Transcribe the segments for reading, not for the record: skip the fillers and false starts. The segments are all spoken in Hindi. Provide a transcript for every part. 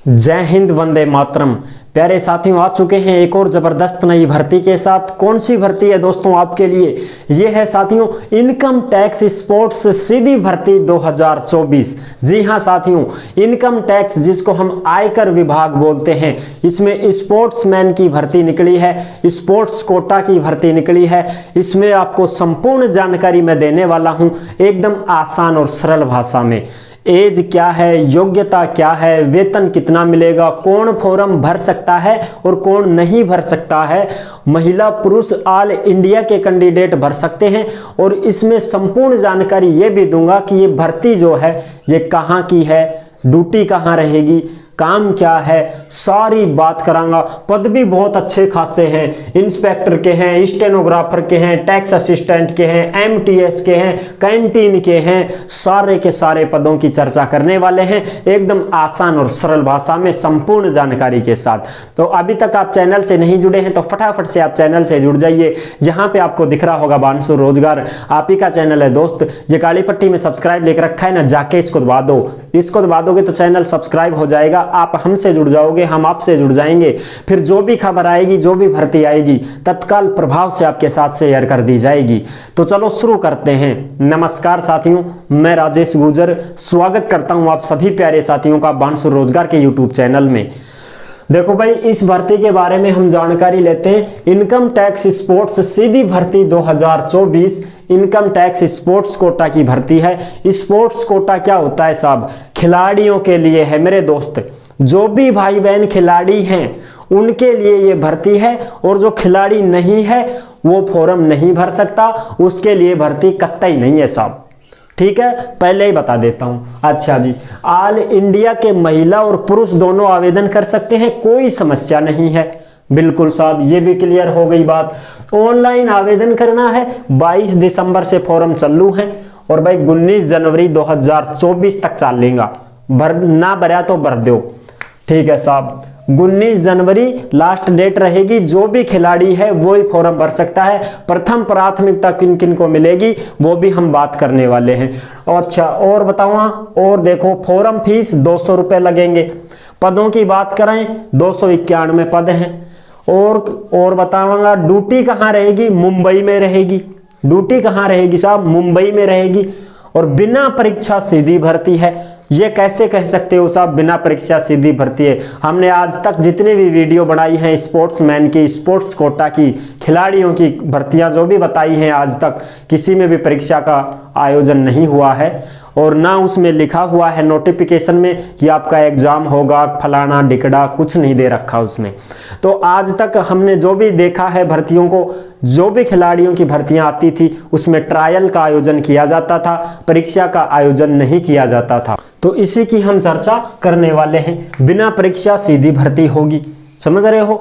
जय हिंद, वंदे मातरम। प्यारे साथियों, आ चुके हैं एक और जबरदस्त नई भर्ती के साथ। कौन सी भर्ती है दोस्तों आपके लिए? ये है साथियों इनकम टैक्स स्पोर्ट्स सीधी भर्ती 2024। जी हाँ साथियों, इनकम टैक्स जिसको हम आयकर विभाग बोलते हैं, इसमें स्पोर्ट्समैन की भर्ती निकली है, स्पोर्ट्स कोटा की भर्ती निकली है। इसमें आपको संपूर्ण जानकारी मैं देने वाला हूं एकदम आसान और सरल भाषा में। एज क्या है, योग्यता क्या है, वेतन कितना मिलेगा, कौन फॉर्म भर सकता है और कौन नहीं भर सकता है, महिला पुरुष ऑल इंडिया के कैंडिडेट भर सकते हैं। और इसमें संपूर्ण जानकारी ये भी दूंगा कि ये भर्ती जो है ये कहाँ की है, ड्यूटी कहाँ रहेगी, काम क्या है, सारी बात करांगा। पद भी बहुत अच्छे खासे हैं, इंस्पेक्टर के हैं, स्टेनोग्राफर के हैं, टैक्स असिस्टेंट के हैं, एमटीएस के हैं, कैंटीन के हैं, सारे के सारे पदों की चर्चा करने वाले हैं एकदम आसान और सरल भाषा में संपूर्ण जानकारी के साथ। तो अभी तक आप चैनल से नहीं जुड़े हैं तो फटाफट से आप चैनल से जुड़ जाइए। यहाँ पे आपको दिख रहा होगा बांसुर रोजगार, आप ही का चैनल है दोस्त। ये काली पट्टी में सब्सक्राइब लेकर रखा है ना, जाके इसको दबा दो। इसको दबा दोगे तो चैनल सब्सक्राइब हो जाएगा, आप हमसे जुड़ जाओगे, हम आपसे जुड़ जाएंगे। फिर जो भी खबर आएगी, जो भी भर्ती आएगी, तत्काल प्रभाव से आपके साथ शेयर कर दी जाएगी। तो चलो शुरू करते हैं। नमस्कार साथियों, मैं राजेश गुजर स्वागत करता हूं आप सभी प्यारे साथियों का बांसुर रोजगार के यूट्यूब चैनल में। देखो भाई, इस भर्ती के बारे में हम जानकारी लेते हैं। इनकम टैक्स स्पोर्ट्स सीधी भर्ती 2024 इनकम टैक्स स्पोर्ट्स कोटा की भर्ती है। स्पोर्ट्स कोटा क्या होता है साहब? खिलाड़ियों के लिए है मेरे दोस्त। जो भी भाई बहन खिलाड़ी हैं उनके लिए ये भर्ती है, और जो खिलाड़ी नहीं है वो फॉर्म नहीं भर सकता, उसके लिए भर्ती कतई नहीं है साहब। ठीक है, पहले ही बता देता हूं। अच्छा जी, ऑल इंडिया के महिला और पुरुष दोनों आवेदन कर सकते हैं, कोई समस्या नहीं है। बिल्कुल साहब, ये भी क्लियर हो गई बात। ऑनलाइन आवेदन करना है, 22 दिसंबर से फॉर्म चालू है और भाई 19 जनवरी 2024 तक चलेगा। भर ना भरा तो भर दो। ठीक है साहब, 19 जनवरी लास्ट डेट रहेगी। जो भी खिलाड़ी है वो ही फॉर्म भर सकता है। प्रथम प्राथमिकता किन किन को मिलेगी वो भी हम बात करने वाले हैं। और अच्छा, और बताऊँ, और देखो, फॉर्म फीस 200 रुपये लगेंगे। पदों की बात करें 291 पद हैं। और बताऊंगा ड्यूटी कहाँ रहेगी? मुंबई में रहेगी। ड्यूटी कहाँ रहेगी साहब? मुंबई में रहेगी। और बिना परीक्षा सीधी भर्ती है। ये कैसे कह सकते हो साहब बिना परीक्षा सीधी भर्ती है? हमने आज तक जितने भी वीडियो बनाई हैं स्पोर्ट्समैन की, स्पोर्ट्स कोटा की, खिलाड़ियों की भर्तियां जो भी बताई हैं, आज तक किसी में भी परीक्षा का आयोजन नहीं हुआ है और ना उसमें लिखा हुआ है नोटिफिकेशन में कि आपका एग्जाम होगा, फलाना डिकड़ा कुछ नहीं दे रखा उसमें। तो आज तक हमने जो भी देखा है भर्तियों को, जो भी खिलाड़ियों की भर्तियां आती थी उसमें ट्रायल का आयोजन किया जाता था, परीक्षा का आयोजन नहीं किया जाता था। तो इसी की हम चर्चा करने वाले हैं। बिना परीक्षा सीधी भर्ती होगी, समझ रहे हो?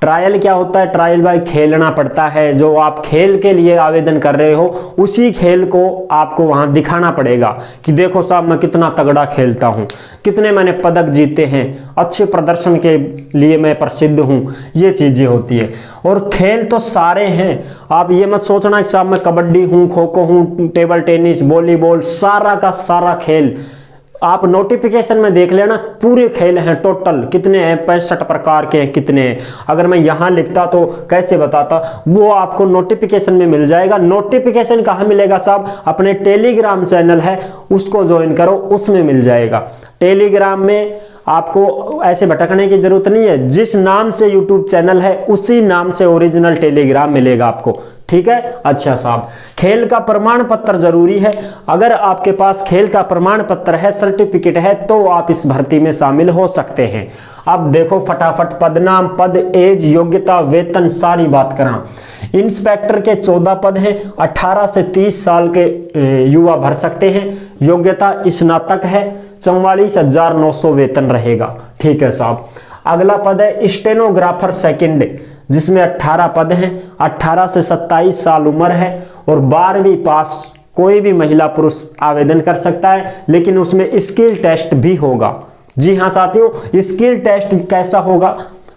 ट्रायल क्या होता है? ट्रायल भाई खेलना पड़ता है। जो आप खेल के लिए आवेदन कर रहे हो उसी खेल को आपको वहां दिखाना पड़ेगा कि देखो साहब मैं कितना तगड़ा खेलता हूं, कितने मैंने पदक जीते हैं, अच्छे प्रदर्शन के लिए मैं प्रसिद्ध हूं। ये चीजें होती है। और खेल तो सारे हैं, आप ये मत सोचना कि साहब मैं कबड्डी हूं, खो खो हूं, टेबल टेनिस, वॉलीबॉल, सारा का सारा खेल आप नोटिफिकेशन में देख लेना। पूरे खेल हैं, टोटल कितने हैं, 65 प्रकार के हैं, कितने हैं। अगर मैं यहां लिखता तो कैसे बताता, वो आपको नोटिफिकेशन में मिल जाएगा। नोटिफिकेशन कहां मिलेगा साहब? अपने टेलीग्राम चैनल है उसको ज्वाइन करो, उसमें मिल जाएगा। टेलीग्राम में आपको ऐसे भटकने की जरूरत नहीं है, जिस नाम से यूट्यूब चैनल है उसी नाम से ओरिजिनल टेलीग्राम मिलेगा आपको। ठीक है? अच्छा साहब, खेल का प्रमाण पत्र जरूरी है। अगर आपके पास खेल का प्रमाण पत्र है, सर्टिफिकेट है, तो आप इस भर्ती में शामिल हो सकते हैं। अब देखो फटाफट, पद नाम, पद, एज, योग्यता, वेतन, सारी बात करा। इंस्पेक्टर के 14 पद हैं, 18 से 30 साल के युवा भर सकते हैं। योग्यता स्नातक है, 44,900 वेतन रहेगा। ठीक है साहब। अगला पद है स्टेनोग्राफर सेकंड, जिसमें 18 पद हैं, 18 से 27 साल उम्र है और 12वीं पास कोई भी महिला पुरुष आवेदन कर सकता है, लेकिन उसमें स्किल टेस्ट भी होगा। जी हाँ साथियों, स्किल टेस्ट कैसा होगा?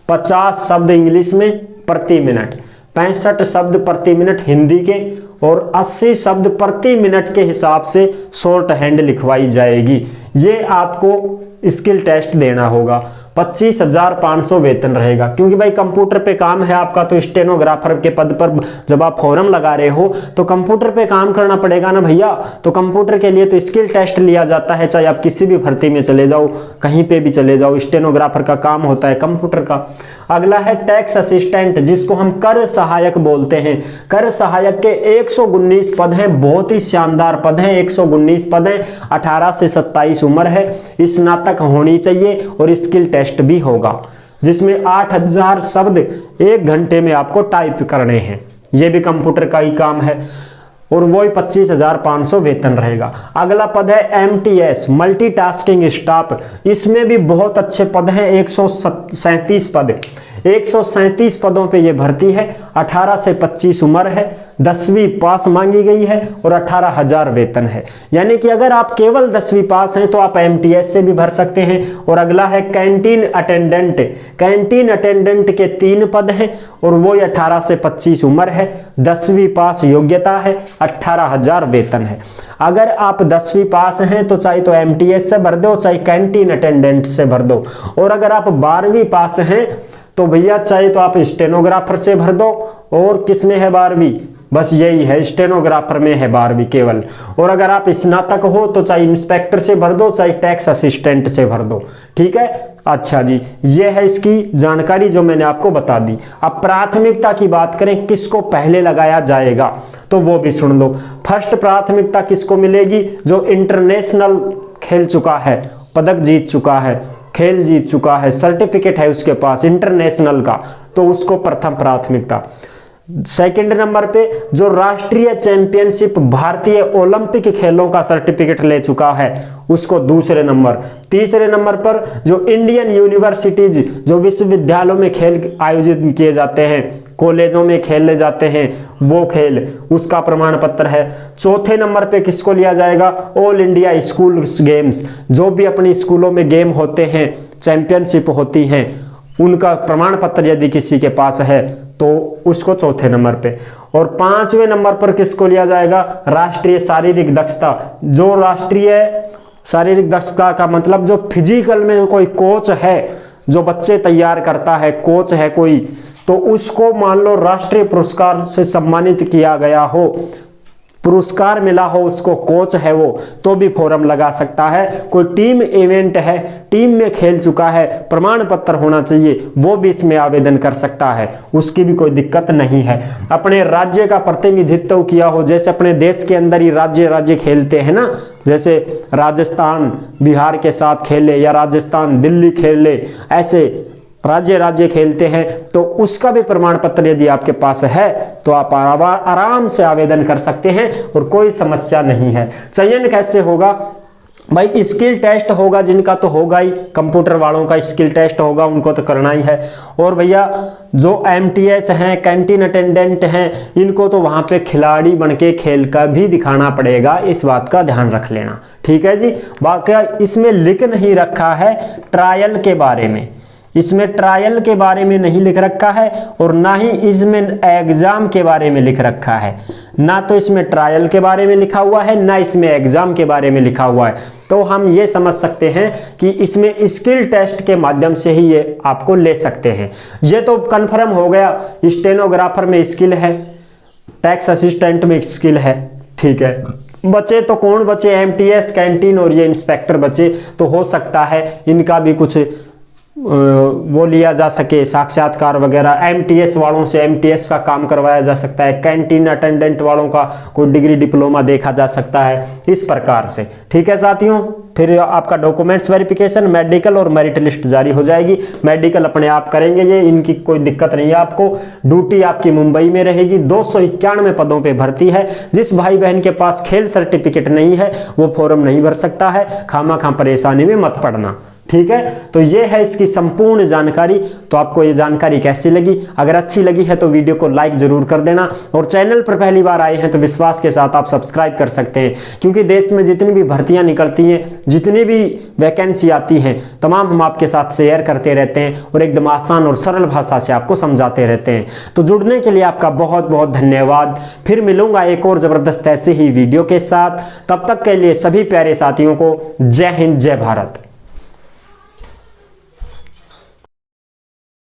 50 शब्द इंग्लिश में प्रति मिनट, 65 शब्द प्रति मिनट हिंदी के और 80 शब्द प्रति मिनट के हिसाब से शॉर्ट हैंड लिखवाई जाएगी। ये आपको स्किल टेस्ट देना होगा। 25,500 वेतन रहेगा। क्योंकि भाई कंप्यूटर पे काम है आपका, तो स्टेनोग्राफर के पद पर जब आप फॉर्म लगा रहे हो तो कंप्यूटर पे काम करना पड़ेगा ना भैया। तो कंप्यूटर के लिए तो स्किल टेस्ट लिया जाता है, चाहे आप किसी भी भर्ती में चले जाओ, कहीं पे भी चले जाओ, स्टेनोग्राफर का काम होता है कंप्यूटर का। अगला है टैक्स असिस्टेंट, जिसको हम कर सहायक बोलते हैं। कर सहायक के 119 पद हैं, बहुत ही शानदार पद हैं, 119 पद हैं, 18 से 27 उम्र है, स्नातक होनी चाहिए और स्किल टेस्ट भी होगा, जिसमें 8000 शब्द 1 घंटे में आपको टाइप करने हैं। यह भी कंप्यूटर का ही काम है और वही 25,500 वेतन रहेगा। अगला पद है MTS, मल्टीटास्किंग स्टाफ। इसमें भी बहुत अच्छे पद हैं, 137 पद, 137 पदों पे ये भर्ती है। 18 से 25 उम्र है, 10वीं पास मांगी गई है और 18,000 वेतन है। यानी कि अगर आप केवल 10वीं पास हैं तो आप MTS से भी भर सकते हैं। और अगला है कैंटीन अटेंडेंट। कैंटीन अटेंडेंट के 3 पद हैं और वो 18 से 25 उम्र है, 10वीं पास योग्यता है, 18,000 वेतन है। अगर आप 10वीं पास हैं तो चाहे तो MTS से भर दो, चाहे कैंटीन अटेंडेंट से भर दो। और अगर आप 12वीं पास हैं तो भैया चाहे तो आप स्टेनोग्राफर से भर दो। और किसमें है 12वीं? बस यही है, स्टेनोग्राफर में है 12वीं केवल। और अगर आप स्नातक हो तो चाहे इंस्पेक्टर से भर दो, चाहे टैक्स असिस्टेंट से भर दो। ठीक है, अच्छा जी, ये है इसकी जानकारी जो मैंने आपको बता दी। अब प्राथमिकता की बात करें, किसको पहले लगाया जाएगा तो वो भी सुन लो। फर्स्ट प्राथमिकता किसको मिलेगी? जो इंटरनेशनल खेल चुका है, पदक जीत चुका है, खेल जीत चुका है, सर्टिफिकेट है उसके पास इंटरनेशनल का, तो उसको प्रथम प्राथमिकता। सेकंड नंबर पे जो राष्ट्रीय चैंपियनशिप, भारतीय ओलंपिक खेलों का सर्टिफिकेट ले चुका है, उसको दूसरे नंबर। तीसरे नंबर पर जो इंडियन यूनिवर्सिटीज, जो विश्वविद्यालयों में खेल आयोजित किए जाते हैं, कॉलेजों में खेले जाते हैं, वो खेल, उसका प्रमाण पत्र है। चौथे नंबर पे किसको लिया जाएगा? ऑल इंडिया स्कूल गेम्स, जो भी अपनी स्कूलों में गेम होते हैं, चैंपियनशिप होती हैं, उनका प्रमाण पत्र यदि किसी के पास है तो उसको चौथे नंबर पे। और 5वें नंबर पर किसको लिया जाएगा? राष्ट्रीय शारीरिक दक्षता। जो राष्ट्रीय शारीरिक दक्षता का मतलब जो फिजिकल में कोई कोच है, जो बच्चे तैयार करता है, कोच है कोई, तो उसको मान लो राष्ट्रीय पुरस्कार से सम्मानित किया गया हो, पुरस्कार मिला हो उसको, कोच है वो, तो भी फॉर्म लगा सकता है। कोई टीम इवेंट है, टीम में खेल चुका है, प्रमाण पत्र होना चाहिए, वो भी इसमें आवेदन कर सकता है, उसकी भी कोई दिक्कत नहीं है। अपने राज्य का प्रतिनिधित्व किया हो, जैसे अपने देश के अंदर ही राज्य खेलते हैं ना, जैसे राजस्थान बिहार के साथ खेले या राजस्थान दिल्ली खेले, ऐसे राज्य खेलते हैं, तो उसका भी प्रमाण पत्र यदि आपके पास है तो आप आराम से आवेदन कर सकते हैं और कोई समस्या नहीं है। चयन कैसे होगा भाई? स्किल टेस्ट होगा, जिनका तो होगा ही, कंप्यूटर वालों का स्किल टेस्ट होगा, उनको तो करना ही है। और भैया जो MTS हैं, कैंटीन अटेंडेंट हैं, इनको तो वहां पे खिलाड़ी बनके खेल का भी दिखाना पड़ेगा, इस बात का ध्यान रख लेना। ठीक है जी। बाकी इसमें लिख नहीं रखा है ट्रायल के बारे में, इसमें ट्रायल के बारे में नहीं लिख रखा है और ना ही इसमें एग्जाम के बारे में लिख रखा है। ना तो इसमें ट्रायल के बारे में लिखा हुआ है, ना इसमें एग्जाम के बारे में लिखा हुआ है। तो हम ये समझ सकते हैं कि इसमें स्किल टेस्ट के माध्यम से ही ये आपको ले सकते हैं। ये तो कंफर्म हो गया, स्टेनोग्राफर में स्किल है, टैक्स असिस्टेंट में स्किल है। ठीक है, बचे तो कौन बचे? MTS, कैंटीन और ये इंस्पेक्टर बचे। तो हो सकता है इनका भी कुछ वो लिया जा सके, साक्षात्कार वगैरह। MTS वालों से MTS का काम करवाया जा सकता है, कैंटीन अटेंडेंट वालों का कोई डिग्री डिप्लोमा देखा जा सकता है, इस प्रकार से। ठीक है साथियों, फिर आपका डॉक्यूमेंट्स वेरिफिकेशन, मेडिकल और मेरिट लिस्ट जारी हो जाएगी। मेडिकल अपने आप करेंगे ये, इनकी कोई दिक्कत नहीं है आपको। ड्यूटी आपकी मुंबई में रहेगी। 291 पदों पे भर्ती है। जिस भाई बहन के पास खेल सर्टिफिकेट नहीं है वो फॉर्म नहीं भर सकता है, खामा परेशानी में मत पड़ना। ठीक है, तो ये है इसकी संपूर्ण जानकारी। तो आपको ये जानकारी कैसी लगी? अगर अच्छी लगी है तो वीडियो को लाइक जरूर कर देना, और चैनल पर पहली बार आए हैं तो विश्वास के साथ आप सब्सक्राइब कर सकते हैं, क्योंकि देश में जितनी भी भर्तियां निकलती हैं, जितनी भी वैकेंसी आती हैं, तमाम हम आपके साथ शेयर करते रहते हैं और एकदम आसान और सरल भाषा से आपको समझाते रहते हैं। तो जुड़ने के लिए आपका बहुत बहुत धन्यवाद। फिर मिलूंगा एक और जबरदस्त ऐसे ही वीडियो के साथ। तब तक के लिए सभी प्यारे साथियों को जय हिंद, जय भारत।